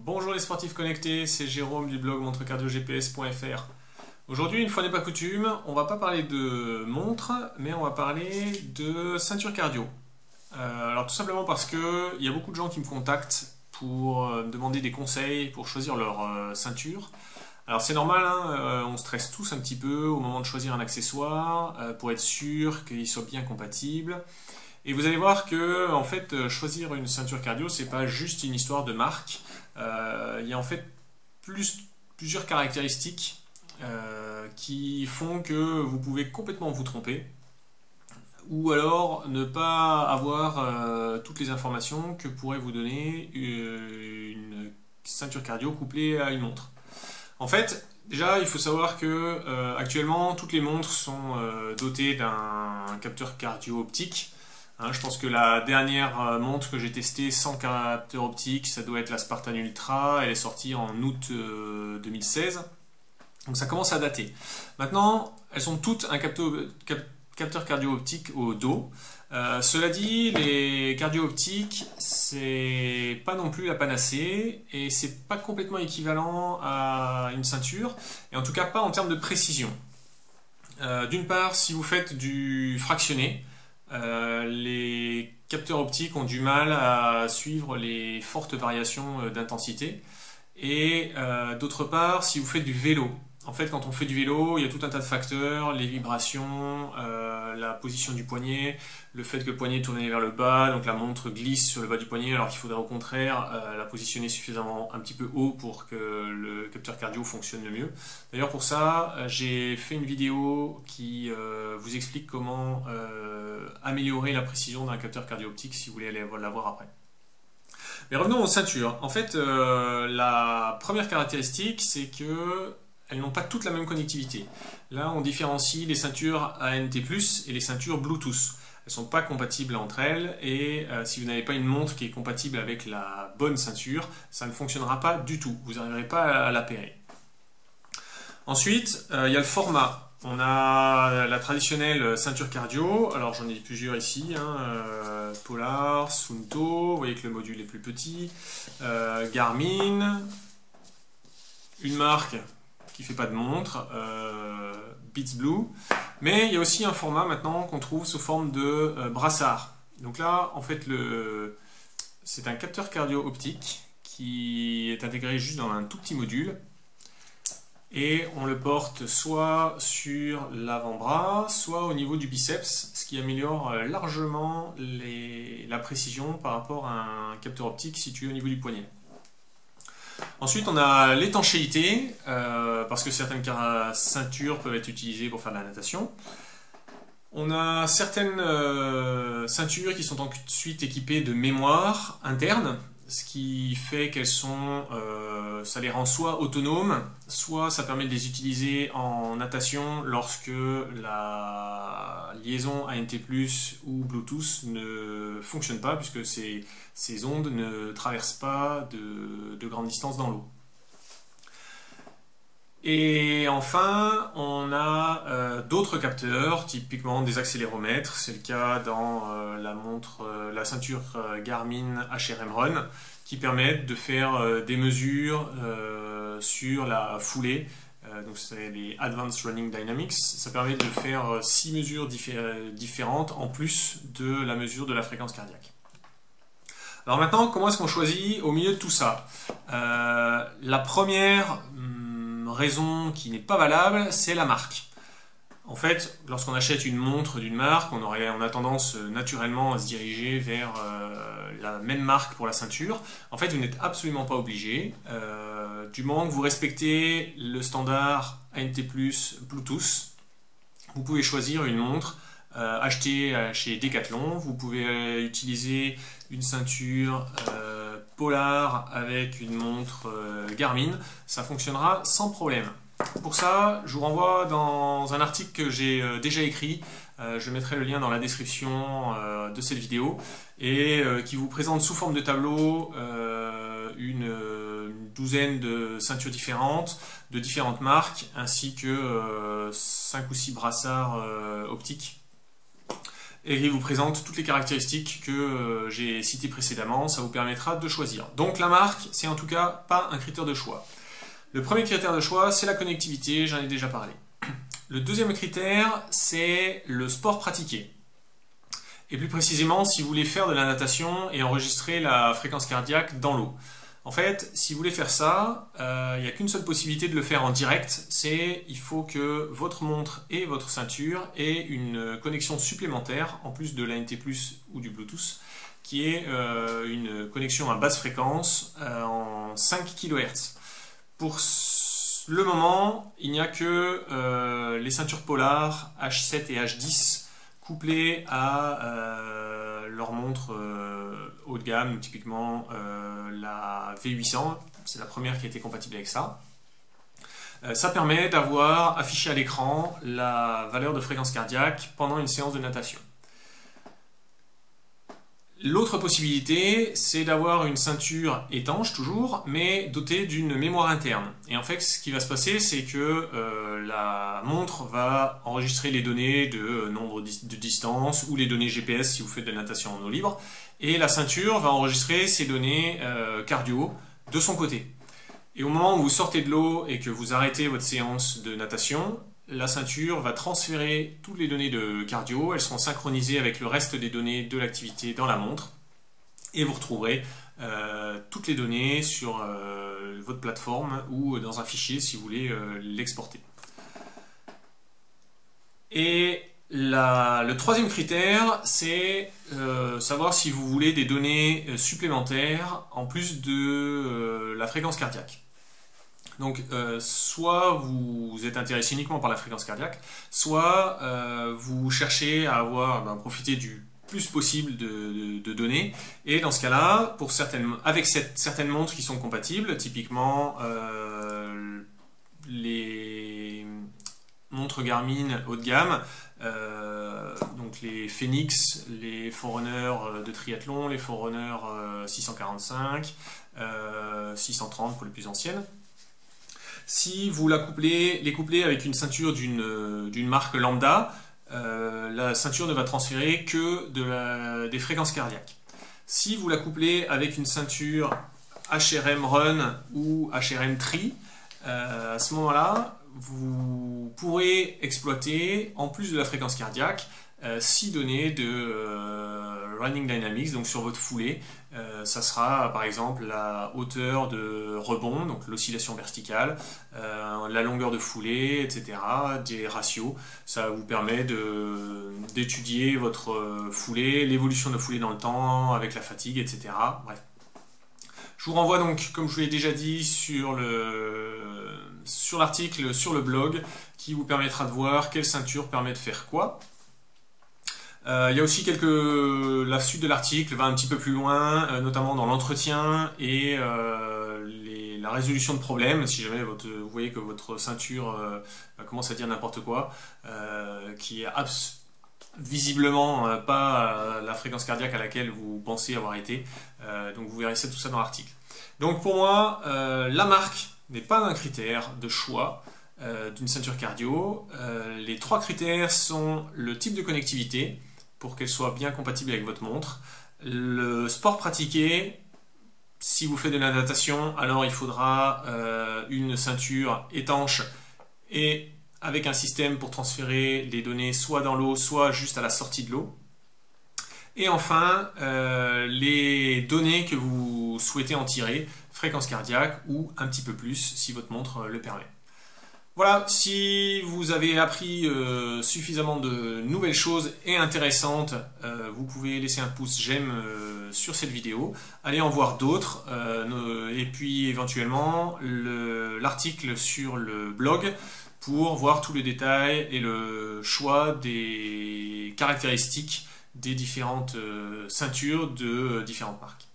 Bonjour les sportifs connectés, c'est Jérôme du blog montrecardiogps.fr. Aujourd'hui, une fois n'est pas coutume, on va pas parler de montre, mais on va parler de ceinture cardio. Alors tout simplement parce que il y a beaucoup de gens qui me contactent pour me demander des conseils pour choisir leur ceinture. Alors c'est normal, hein, on stresse tous un petit peu au moment de choisir un accessoire pour être sûr qu'il soit bien compatible. Et vous allez voir que en fait, choisir une ceinture cardio, c'est pas juste une histoire de marque. Il y a en fait plusieurs caractéristiques qui font que vous pouvez complètement vous tromper ou alors ne pas avoir toutes les informations que pourrait vous donner une ceinture cardio couplée à une montre. En fait, déjà, il faut savoir que actuellement, toutes les montres sont dotées d'un capteur cardio optique. Hein, je pense que la dernière montre que j'ai testée sans capteur optique, ça doit être la Spartan Ultra. Elle est sortie en août 2016. Donc ça commence à dater. Maintenant, elles ont toutes un capteur cardio optique au dos. Cela dit, les cardio optiques, c'est pas non plus la panacée et c'est pas complètement équivalent à une ceinture, et en tout cas pas en termes de précision. D'une part, si vous faites du fractionné, les capteurs optiques ont du mal à suivre les fortes variations d'intensité. Et d'autre part, si vous faites du vélo, en fait, quand on fait du vélo, il y a tout un tas de facteurs, les vibrations, la position du poignet, le fait que le poignet est tourné vers le bas, donc la montre glisse sur le bas du poignet, alors qu'il faudrait au contraire la positionner suffisamment un petit peu haut pour que le capteur cardio fonctionne le mieux. D'ailleurs, pour ça, j'ai fait une vidéo qui vous explique comment améliorer la précision d'un capteur cardio optique si vous voulez aller la voir après. Mais revenons aux ceintures. En fait, la première caractéristique, c'est que elles n'ont pas toutes la même connectivité. Là, on différencie les ceintures ANT+, et les ceintures Bluetooth. Elles ne sont pas compatibles entre elles, et si vous n'avez pas une montre qui est compatible avec la bonne ceinture, ça ne fonctionnera pas du tout. Vous n'arriverez pas à l'appairer. Ensuite, il y a le format. On a la traditionnelle ceinture cardio. Alors, j'en ai plusieurs ici, hein, Polar, Suunto, vous voyez que le module est plus petit, Garmin, une marque qui fait pas de montre, Beats Blue, mais il y a aussi un format maintenant qu'on trouve sous forme de brassard. Donc là, en fait, c'est un capteur cardio optique qui est intégré juste dans un tout petit module, et on le porte soit sur l'avant-bras, soit au niveau du biceps, ce qui améliore largement la précision par rapport à un capteur optique situé au niveau du poignet. Ensuite, on a l'étanchéité, parce que certaines ceintures peuvent être utilisées pour faire de la natation. On a certaines ceintures qui sont ensuite équipées de mémoire interne, ce qui fait qu'elles sont, ça les rend soit autonomes, soit ça permet de les utiliser en natation lorsque la liaison ANT+ ou Bluetooth ne fonctionne pas, puisque ces ondes ne traversent pas de grandes distances dans l'eau. Et enfin, on a d'autres capteurs, typiquement des accéléromètres. C'est le cas dans la ceinture Garmin HRM Run, qui permettent de faire des mesures sur la foulée. Donc c'est les Advanced Running Dynamics. Ça permet de faire 6 mesures différentes en plus de la mesure de la fréquence cardiaque. Alors maintenant, comment est-ce qu'on choisit au milieu de tout ça? La première raison qui n'est pas valable, c'est la marque. En fait, lorsqu'on achète une montre d'une marque, on a tendance naturellement à se diriger vers la même marque pour la ceinture. En fait, vous n'êtes absolument pas obligé. Du moment que vous respectez le standard ANT+, Bluetooth, vous pouvez choisir une montre achetée chez Decathlon. Vous pouvez utiliser une ceinture Polar avec une montre Garmin. Ça fonctionnera sans problème. Pour ça, je vous renvoie dans un article que j'ai déjà écrit. Je mettrai le lien dans la description de cette vidéo, et qui vous présente sous forme de tableau une douzaine de ceintures différentes, de différentes marques, ainsi que 5 ou 6 brassards optiques. et qui vous présente toutes les caractéristiques que j'ai citées précédemment. Ça vous permettra de choisir. Donc la marque, c'est en tout cas pas un critère de choix. Le premier critère de choix, c'est la connectivité, j'en ai déjà parlé. Le deuxième critère, c'est le sport pratiqué. Et plus précisément, si vous voulez faire de la natation et enregistrer la fréquence cardiaque dans l'eau. En fait, si vous voulez faire ça, il n'y a qu'une seule possibilité de le faire en direct, c'est il faut que votre montre et votre ceinture aient une connexion supplémentaire, en plus de l'ANT+, ou du Bluetooth, qui est une connexion à basse fréquence en 5 kHz. Pour le moment, il n'y a que les ceintures Polar H7 et H10 couplées à leur montre haut de gamme, typiquement la V800, c'est la première qui a été compatible avec ça. Ça permet d'avoir affiché à l'écran la valeur de fréquence cardiaque pendant une séance de natation. L'autre possibilité, c'est d'avoir une ceinture étanche toujours, mais dotée d'une mémoire interne. Et en fait, ce qui va se passer, c'est que la montre va enregistrer les données de nombre de distance ou les données GPS si vous faites de la natation en eau libre, et la ceinture va enregistrer ces données cardio de son côté. Et au moment où vous sortez de l'eau et que vous arrêtez votre séance de natation, la ceinture va transférer toutes les données de cardio, elles seront synchronisées avec le reste des données de l'activité dans la montre, et vous retrouverez toutes les données sur votre plateforme ou dans un fichier si vous voulez l'exporter. Et le troisième critère, c'est savoir si vous voulez des données supplémentaires en plus de la fréquence cardiaque. Donc, soit vous êtes intéressé uniquement par la fréquence cardiaque, soit vous cherchez à profiter du plus possible de données. Et dans ce cas-là, avec certaines montres qui sont compatibles, typiquement les montres Garmin haut de gamme, donc les Fenix, les Forerunner de triathlon, les Forerunner 645, 630 pour les plus anciennes. Si vous les couplez avec une ceinture d'une marque lambda, la ceinture ne va transférer que des fréquences cardiaques. Si vous la couplez avec une ceinture HRM Run ou HRM Tri, à ce moment-là, vous pourrez exploiter, en plus de la fréquence cardiaque, 6 données de Running Dynamics, donc sur votre foulée. Ça sera par exemple la hauteur de rebond, donc l'oscillation verticale, la longueur de foulée, etc., des ratios. Ça vous permet d'étudier votre foulée, l'évolution de la foulée dans le temps, avec la fatigue, etc. Bref. Je vous renvoie donc, comme je vous l'ai déjà dit, sur l'article sur le blog, qui vous permettra de voir quelle ceinture permet de faire quoi. Il y a aussi la suite de l'article va un petit peu plus loin, notamment dans l'entretien et la résolution de problèmes. Si jamais vous voyez que votre ceinture commence à dire n'importe quoi, qui est visiblement pas la fréquence cardiaque à laquelle vous pensez avoir été, donc vous verrez tout ça dans l'article. Donc pour moi, la marque n'est pas un critère de choix d'une ceinture cardio. Les 3 critères sont le type de connectivité, pour qu'elle soit bien compatible avec votre montre. Le sport pratiqué, si vous faites de la natation, alors il faudra une ceinture étanche et avec un système pour transférer les données soit dans l'eau, soit juste à la sortie de l'eau. Et enfin, les données que vous souhaitez en tirer, fréquence cardiaque ou un petit peu plus si votre montre le permet. Voilà, si vous avez appris suffisamment de nouvelles choses et intéressantes, vous pouvez laisser un pouce j'aime sur cette vidéo, allez en voir d'autres, et puis éventuellement l'article sur le blog pour voir tous les détails et le choix des caractéristiques des différentes ceintures de différentes marques.